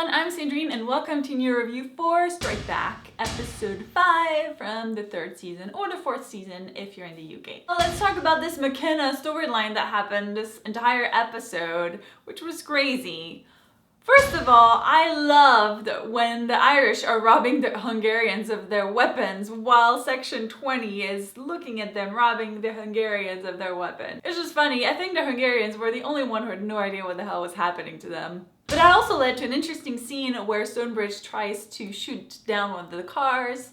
everyone, I'm Sandrine and welcome to New Review for Strike Back, episode 5 from the 3rd season, or the 4th season if you're in the UK. Well, let's talk about this McKenna storyline that happened this entire episode, which was crazy. First of all, I loved when the Irish are robbing the Hungarians of their weapons while Section 20 is looking at them robbing the Hungarians of their weapon. It's just funny. I think the Hungarians were the only one who had no idea what the hell was happening to them. But that also led to an interesting scene where Stonebridge tries to shoot down one of the cars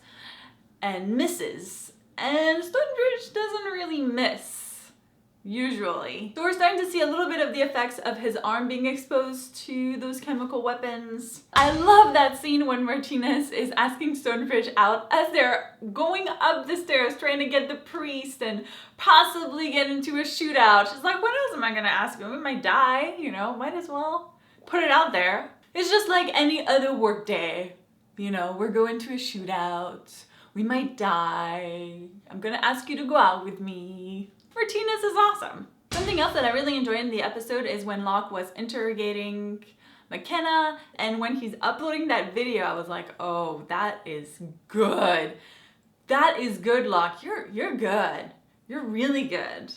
and misses. And Stonebridge doesn't really miss, usually. So we're starting to see a little bit of the effects of his arm being exposed to those chemical weapons. I love that scene when Martinez is asking Stonebridge out as they're going up the stairs trying to get the priest and possibly get into a shootout. She's like, what else am I gonna ask him? We might die, you know, might as well put it out there. It's just like any other work day. You know, we're going to a shootout. We might die. I'm gonna ask you to go out with me. Martinez is awesome. Something else that I really enjoyed in the episode is when Locke was interrogating McKenna, and when he's uploading that video, I was like, oh, that is good. That is good, Locke. You're good. You're really good.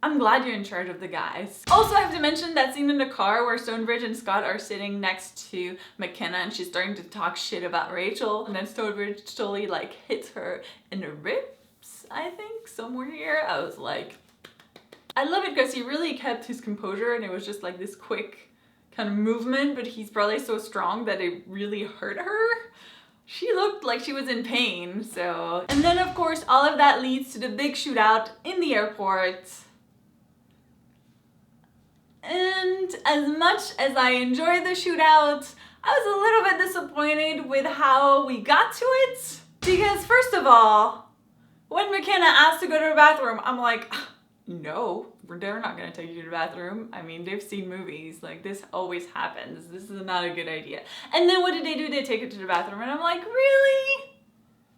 I'm glad you're in charge of the guys. Also, I have to mention that scene in the car where Stonebridge and Scott are sitting next to McKenna and she's starting to talk shit about Rachel, and then Stonebridge totally like hits her in the ribs, I think, somewhere here. I was like, I love it because he really kept his composure and it was just like this quick kind of movement, but he's probably so strong that it really hurt her. She looked like she was in pain, so. And then of course, all of that leads to the big shootout in the airport. And as much as I enjoyed the shootout, I was a little bit disappointed with how we got to it. Because first of all, when McKenna asked to go to the bathroom, I'm like, no, they're not gonna take you to the bathroom. I mean, they've seen movies, like this always happens. This is not a good idea. And then what did they do? They take her to the bathroom and I'm like, really?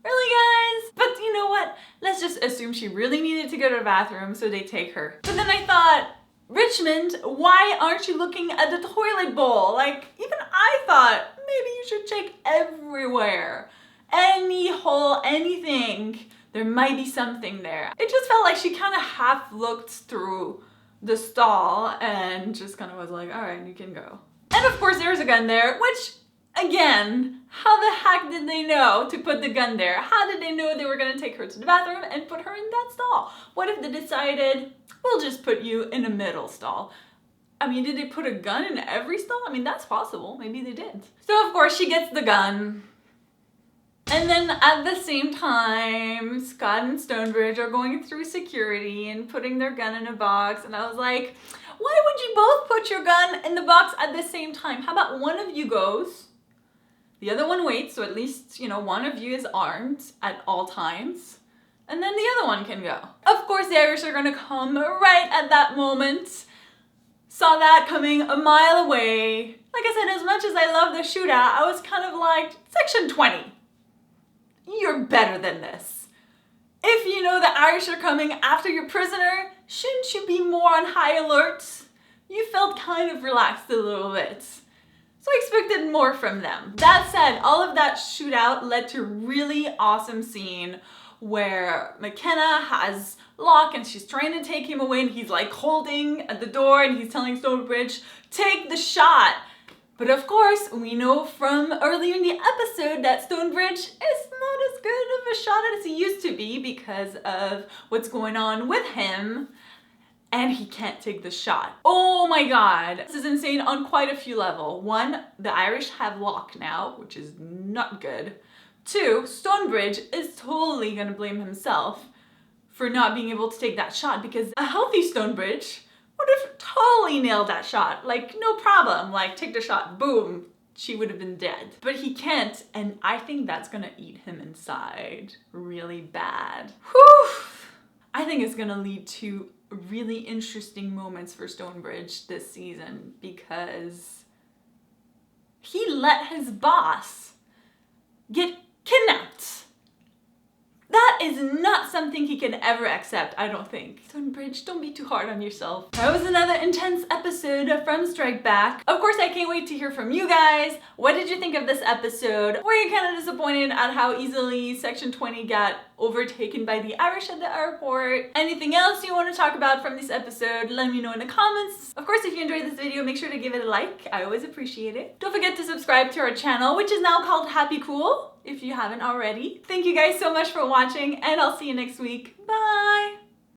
Really, guys? But you know what? Let's just assume she really needed to go to the bathroom, so they take her. But then I thought, Richmond, why aren't you looking at the toilet bowl? Like, even I thought maybe you should check everywhere. Any hole, anything. There might be something there. It just felt like she kind of half looked through the stall and just kind of was like, all right, you can go. And of course there's a gun there, which again, how the heck did they know to put the gun there? How did they know they were gonna take her to the bathroom and put her in that stall? What if they decided, we'll just put you in a middle stall? I mean, did they put a gun in every stall? I mean, that's possible. Maybe they did. So of course she gets the gun. And then at the same time, Scott and Stonebridge are going through security and putting their gun in a box. And I was like, why would you both put your gun in the box at the same time? How about one of you goes, the other one waits, so at least, you know, one of you is armed at all times, and then the other one can go. Of course, the Irish are gonna come right at that moment. Saw that coming a mile away. Like I said, as much as I love the shootout, I was kind of like, Section 20. You're better than this. If you know the Irish are coming after your prisoner, shouldn't you be more on high alert? You felt kind of relaxed a little bit. So I expected more from them. That said, all of that shootout led to a really awesome scene where McKenna has Locke and she's trying to take him away and he's like holding at the door and he's telling Stonebridge, take the shot. But of course, we know from earlier in the episode that Stonebridge is not as good of a shot as he used to be because of what's going on with him, and he can't take the shot. Oh my god. This is insane on quite a few levels. 1, the Irish have Locke now, which is not good. 2, Stonebridge is totally gonna blame himself for not being able to take that shot because a healthy Stonebridge would have totally nailed that shot. Like, no problem. Like, take the shot, boom, she would have been dead. But he can't, and I think that's gonna eat him inside really bad. Whew! I think it's gonna lead to really interesting moments for Stonebridge this season because he let his boss get kidnapped. That is not something he can ever accept, I don't think. Stonebridge, don't be too hard on yourself. That was another intense episode from Strike Back. Of course, I can't wait to hear from you guys. What did you think of this episode? Were you kind of disappointed at how easily Section 20 got overtaken by the Irish at the airport? Anything else you want to talk about from this episode? Let me know in the comments. Of course, if you enjoyed this video, make sure to give it a like. I always appreciate it. Don't forget to subscribe to our channel, which is now called Happy Cool, if you haven't already. Thank you guys so much for watching, and I'll see you next week. Bye!